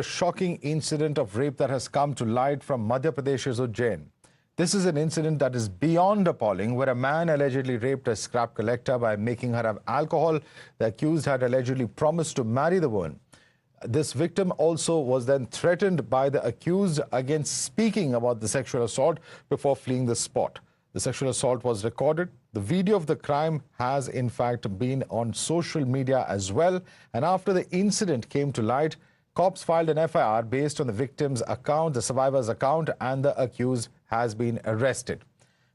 A shocking incident of rape that has come to light from Madhya Pradesh's Ujjain. This is an incident that is beyond appalling, where a man allegedly raped a scrap collector by making her have alcohol. The accused had allegedly promised to marry the woman. This victim also was then threatened by the accused against speaking about the sexual assault before fleeing the spot. The sexual assault was recorded. The video of the crime has in fact been on social media as well. And after the incident came to light, cops filed an FIR based on the victim's account, the survivor's account, and the accused has been arrested.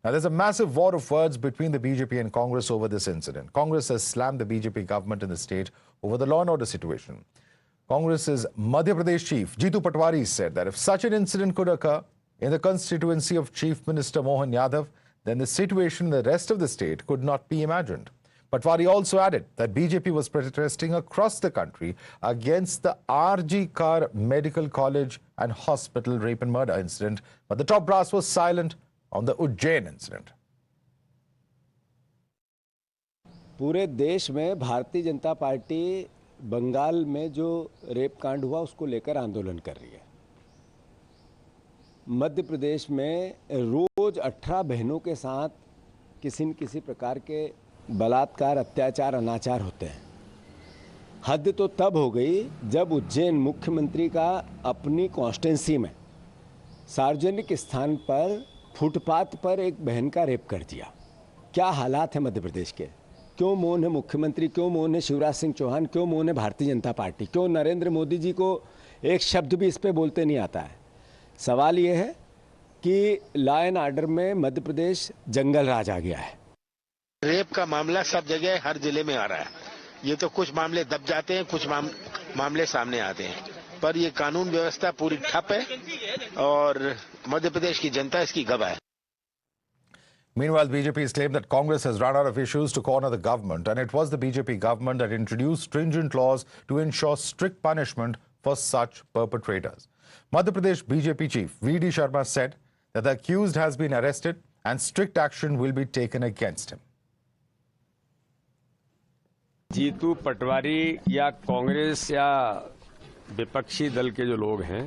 Now, there's a massive war of words between the BJP and Congress over this incident. Congress has slammed the BJP government in the state over the law and order situation. Congress's Madhya Pradesh chief, Jeetu Patwari, said that if such an incident could occur in the constituency of Chief Minister Mohan Yadav, then the situation in the rest of the state could not be imagined. Patwari also added that BJP was protesting across the country against the RG Kar Medical College and Hospital rape and murder incident, but the top brass was silent on the Ujjain incident. पूरे देश में Bharatiya Janata party Bengal में जो rape कांड हुआ उसको लेकर आंदोलन कर रही है। मध्य प्रदेश में रोज 18 बहनों के साथ किसी न किसी प्रकार के बलात्कार, अत्याचार, अनाचार होते हैं। हद तो तब हो गई जब उज्जैन मुख्यमंत्री का अपनी कॉन्स्टिट्यूंसी में सार्वजनिक स्थान पर फुटपाथ पर एक बहन का रेप कर दिया। क्या हालात है मध्य प्रदेश के? क्यों मौन है मुख्यमंत्री? क्यों मौन है शिवराज सिंह चौहान? क्यों मौन है भारतीय जनता पार्टी? क्यों नरेंद्र मोदी जी को एक शब्द भी इस पे बोलते नहीं आता है? सवाल ये है कि लॉ एंड ऑर्डर में मध्य प्रदेश जंगल राज आ गया है। रेप का मामला सब जगह हर जिले में आ रहा है। ये तो कुछ मामले दब जाते हैं, कुछ मामले सामने आते हैं, पर ये कानून व्यवस्था पूरी ठप है और मध्य प्रदेश की जनता इसकी गवाह है। Meanwhile, BJP has claimed that Congress has run out of issues to corner the government, and it was the BJP government that introduced stringent laws to ensure strict punishment for such perpetrators. Madhya Pradesh BJP chief V.D. Sharma said that the accused has been arrested and strict action will be taken against him. Jitu Patwari या कांग्रेस या विपक्षी दल के जो लोग हैं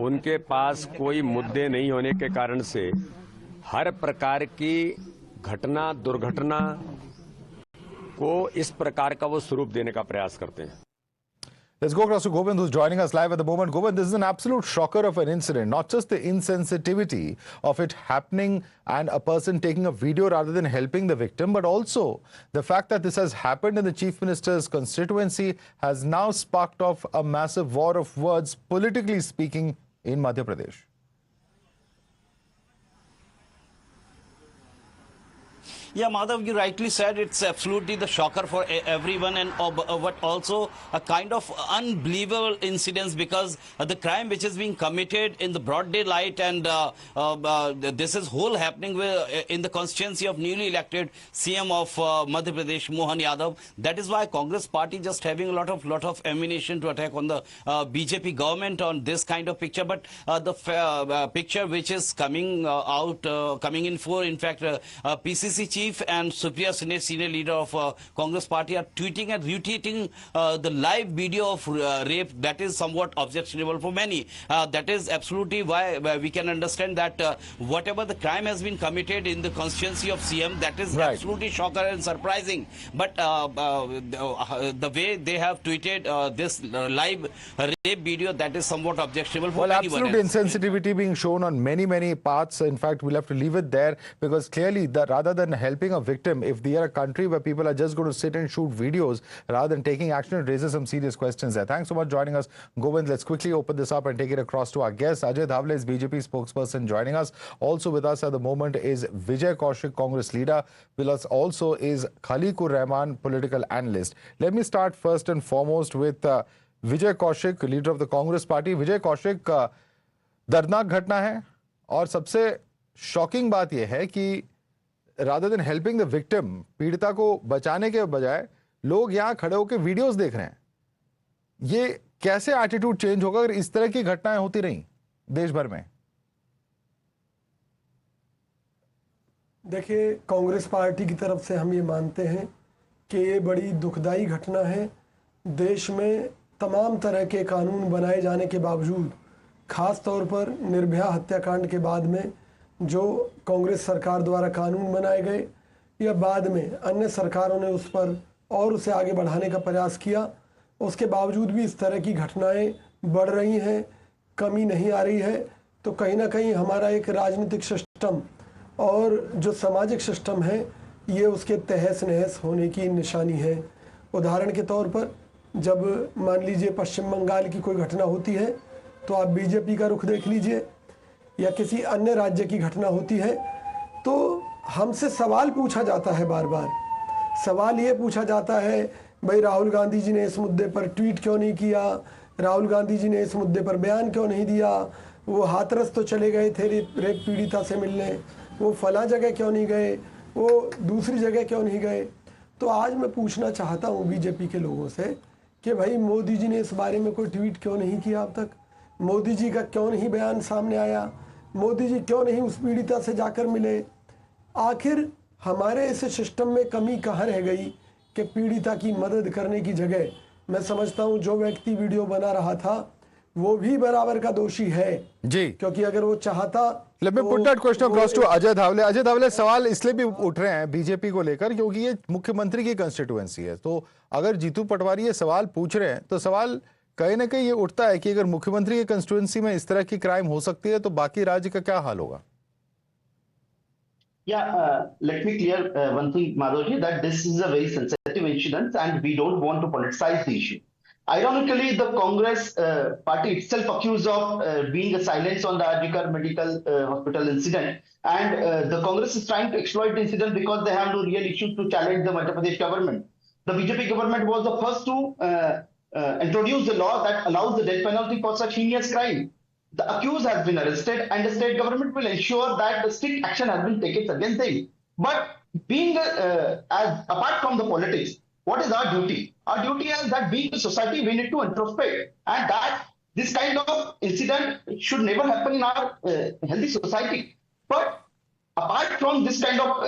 उनके पास कोई मुद्दे नहीं होने के कारण से हर प्रकार की घटना, दुर्घटना को इस प्रकार का वो स्वरूप देने का प्रयास करते हैं। Let's go across to Govind, who's joining us live at the moment. Govind, this is an absolute shocker of an incident, not just the insensitivity of it happening and a person taking a video rather than helping the victim, but also the fact that this has happened in the Chief Minister's constituency has now sparked off a massive war of words, politically speaking, in Madhya Pradesh. Yeah, Madhav, you rightly said it's absolutely the shocker for everyone, and but also a kind of unbelievable incidents because the crime which is being committed in the broad daylight, and this is whole happening in the constituency of newly elected CM of Madhya Pradesh, Mohan Yadav. That is why Congress party just having a lot of ammunition to attack on the BJP government on this kind of picture. But the picture which is coming coming in for, in fact, PCC chief and Supriya Sine, senior leader of Congress party, are tweeting and retweeting the live video of rape. That is somewhat objectionable for many. That is absolutely why we can understand that whatever the crime has been committed in the constituency of CM, that is right. Absolutely shocker and surprising. But the way they have tweeted this live rape video, that is somewhat objectionable for anyone absolute else. insensitivity being shown on many parts. In fact, we'll have to leave it there because clearly, rather than helping a victim, if they are a country where people are just going to sit and shoot videos rather than taking action, it raises some serious questions there. Thanks so much for joining us, Govind. Let's quickly open this up and take it across to our guest. Ajay Dhavle is BJP spokesperson joining us. Also with us at the moment is Vijay Kaushik, Congress leader. With us also is Khaliqur Rahman, political analyst. Let me start first and foremost with Vijay Kaushik, leader of the Congress party. Vijay Kaushik, दर्दनाक घटना है और सबसे shocking बात यह है कि rather than helping the victim, पीड़िता को बचाने के बजाय लोग यहाँ खड़े होकर वीडियोस देख रहे हैं। ये कैसे एटीट्यूड चेंज होगा अगर इस तरह की घटनाएं होती रहीं देश भर में? देखिए, कांग्रेस पार्टी की तरफ से हम ये मानते हैं कि ये बड़ी दुखदाई घटना है। देश में तमाम तरह के कानून बनाए जाने के बावजूद, खास तौर पर निर्भया हत्याकांड के बाद में जो कांग्रेस सरकार द्वारा कानून बनाए गए या बाद में अन्य सरकारों ने उस पर और उसे आगे बढ़ाने का प्रयास किया, उसके बावजूद भी इस तरह की घटनाएं बढ़ रही हैं, कमी नहीं आ रही है। तो कहीं ना कहीं हमारा एक राजनीतिक सिस्टम और जो सामाजिक सिस्टम है ये उसके तहस नहस होने की निशानी है। उदाहरण के तौर पर जब मान लीजिए पश्चिम बंगाल की कोई घटना होती है तो आप बीजेपी का रुख देख लीजिए, या किसी अन्य राज्य की घटना होती है तो हमसे सवाल पूछा जाता है, बार बार सवाल ये पूछा जाता है, भाई राहुल गांधी जी ने इस मुद्दे पर ट्वीट क्यों नहीं किया, राहुल गांधी जी ने इस मुद्दे पर बयान क्यों नहीं दिया, वो हाथरस तो चले गए थे रेप पीड़िता से मिलने, वो फला जगह क्यों नहीं गए, वो दूसरी जगह क्यों नहीं गए। तो आज मैं पूछना चाहता हूँ बीजेपी के लोगों से कि भाई मोदी जी ने इस बारे में कोई ट्वीट क्यों नहीं किया अब तक, मोदी जी का क्यों नहीं बयान सामने आया, मोदी जी क्यों नहीं उस पीड़िता से जाकर मिले। आखिर हमारे इस सिस्टम में कमी कहाँ रह गई कि पीड़िता की मदद करने की जगह, मैं समझता हूँ जो व्यक्ति वीडियो बना रहा था वो भी बराबर का दोषी है जी, क्योंकि अगर वो चाहता। Let me put that question across to Ajay धावले। Ajay धावले, सवाल इसलिए भी उठ रहे हैं बीजेपी को लेकर क्योंकि ये मुख्यमंत्री की कंस्टिट्यूएंसी है। तो अगर जीतू पटवारी ये सवाल पूछ रहे हैं तो सवाल कहीं ना कहीं ये उठता है कि अगर मुख्यमंत्री की कंस्टिट्यूएंसी में इस तरह की क्राइम हो सकती है तो बाकी राज्य का क्या हाल होगा? Let me clear one thing, Madhavji, that this is a very sensitive incident and we don't want to politicize the issue. Ironically, the Congress party itself accused of being a silence on the Arjikar Medical Hospital incident, and the Congress is trying to exploit the incident because they have no real issue to challenge the Madhya Pradesh government. The BJP government was the first to introduce the law that allows the death penalty for such heinous crime. The accused has been arrested and the state government will ensure that the strict action has been taken against him. But being apart from the politics, what is our duty? Our duty is that being a society, we need to introspect, and that this kind of incident should never happen in our healthy society. But apart from this kind of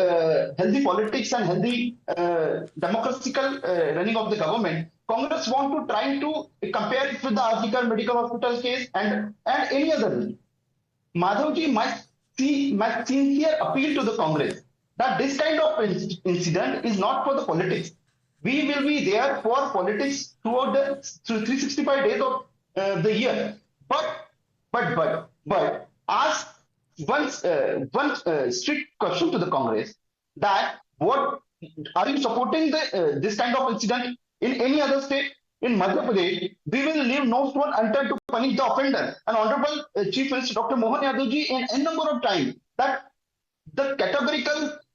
healthy politics and healthy democratical running of the government, Congress want to try to compare it with the Arjikar Medical Hospital case and any other. Madhavji, my sincere appeal to the Congress that this kind of incident is not for the politics. We will be there for politics throughout the 365 days of the year. But ask one strict question to the Congress that what are you supporting this kind of incident in any other state? In Madhya Pradesh, we will leave no stone unturned to punish the offender. And Honorable Chief Minister Dr. Mohan Yadavji in n number of times that the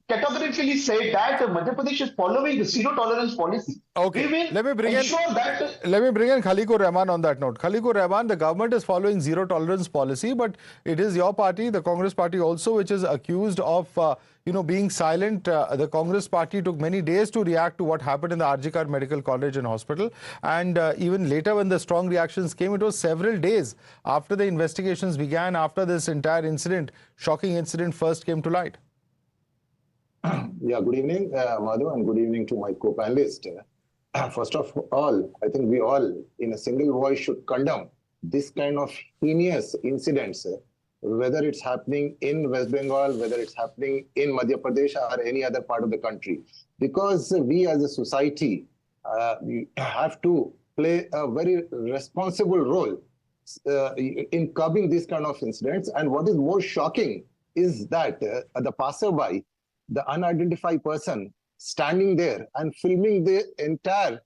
categorically say that Madhya Pradesh is following the zero tolerance policy. Okay, We will let me bring in Khaliqur Rahman on that note. Khaliqur Rahman, the government is following zero tolerance policy, but it is your party, the Congress party also, which is accused of being silent. The Congress party took many days to react to what happened in the Arjikar Medical College and Hospital, and even later when the strong reactions came, it was several days after the investigations began, after this entire incident, shocking incident first came to light. Yeah, good evening, Madhu, and good evening to my co-panelist. First of all, I think we all, in a single voice, should condemn this kind of heinous incidents, whether it's happening in West Bengal, whether it's happening in Madhya Pradesh or any other part of the country. Because we as a society we have to play a very responsible role in curbing these kind of incidents. And what is more shocking is that the passerby, the unidentified person standing there and filming the entire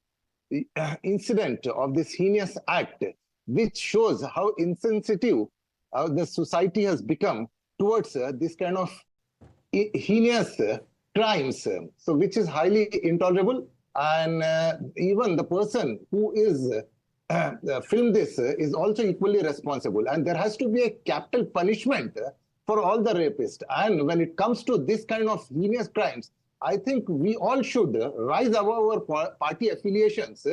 incident of this heinous act, which shows how insensitive the society has become towards this kind of heinous crimes, so which is highly intolerable. And even the person who is filmed this is also equally responsible. And there has to be a capital punishment for all the rapists. And when it comes to this kind of heinous crimes, I think we all should rise above our party affiliations,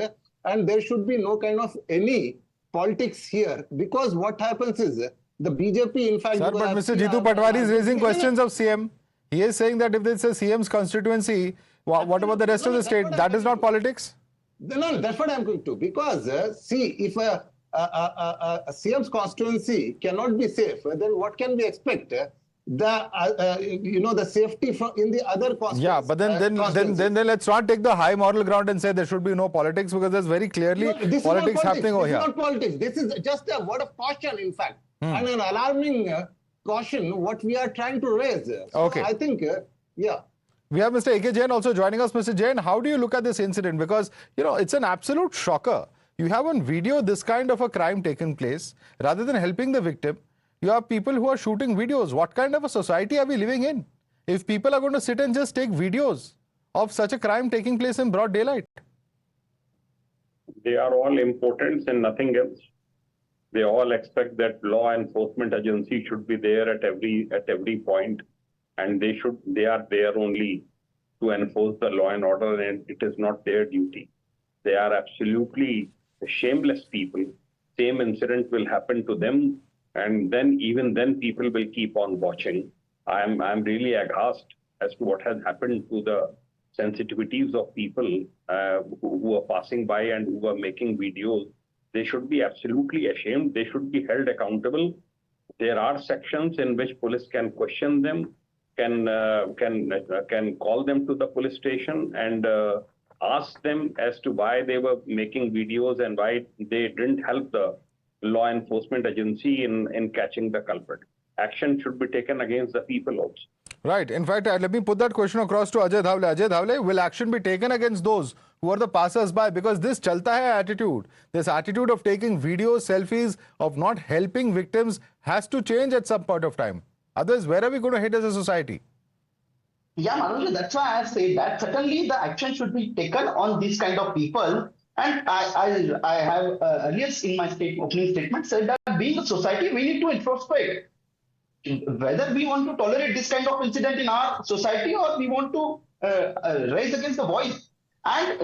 and there should be no kind of any politics here, because what happens is the BJP, in fact... Sir, but Mr. Jeetu Patwari is raising questions of CM. He is saying that if it's a CM's constituency, what about the rest of the state? That is not politics? No, that's what I'm going to. Because see, if a CM's constituency cannot be safe, then what can we expect? The safety from in the other constituencies. Yeah, but then let's not take the high moral ground and say there should be no politics, because there's very clearly politics happening over here. This is not politics. This is just a word of caution, in fact, and an alarming caution what we are trying to raise. So Okay. I think, yeah. We have Mr. A.K. Jain also joining us. Mr. Jain, how do you look at this incident? Because, it's an absolute shocker. You have on video this kind of a crime taking place. Rather than helping the victim, you have people who are shooting videos. What kind of a society are we living in? If people are going to sit and just take videos of such a crime taking place in broad daylight. They are all impotents and nothing else. They all expect that law enforcement agency should be there at every point, and they are there only to enforce the law and order, and it is not their duty. They are absolutely shameless people. Same incident will happen to them, and even then people will keep on watching. I'm really aghast as to what has happened to the sensitivities of people who are passing by and who are making videos. They should be absolutely ashamed. They should be held accountable. There are sections in which police can question them, can call them to the police station and ask them as to why they were making videos and why they didn't help the law enforcement agency in catching the culprit. Action should be taken against the people also. Right. In fact, let me put that question across to Ajay Dhavle. Ajay Dhavle, will action be taken against those who are the passers-by? Because this chalta hai attitude, this attitude of taking videos, selfies, of not helping victims has to change at some point of time. Otherwise, where are we going to head as a society? Yeah, Manoj, that's why I say that certainly the action should be taken on these kind of people. And I have earlier in my opening statement said that being a society, we need to introspect whether we want to tolerate this kind of incident in our society or we want to raise against the voice. And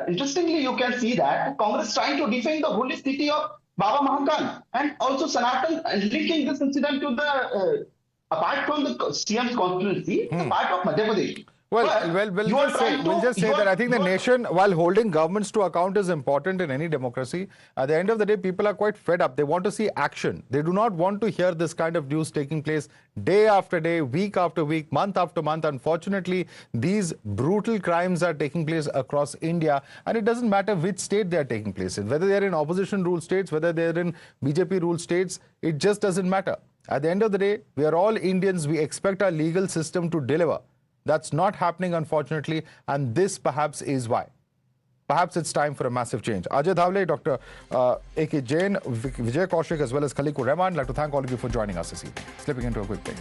interestingly, you can see that Congress trying to defend the holy city of Baba Mahakal and also Sanatan linking this incident to the apart from the CM's constituency, part of Madhya Pradesh. We'll just say that I think the nation, while holding governments to account is important in any democracy, at the end of the day, people are quite fed up. They want to see action. They do not want to hear this kind of news taking place day after day, week after week, month after month. Unfortunately, these brutal crimes are taking place across India, and it doesn't matter which state they are taking place in. Whether they are in opposition-ruled states, whether they are in BJP-ruled states, it just doesn't matter. At the end of the day, we are all Indians. We expect our legal system to deliver. That's not happening, unfortunately, and this perhaps is why. Perhaps it's time for a massive change. Ajay Dhavle, Dr. A.K. Jain, Vijay Kaushik, as well as Khaliqur Rahman, I'd like to thank all of you for joining us this evening. Slipping into a quick break.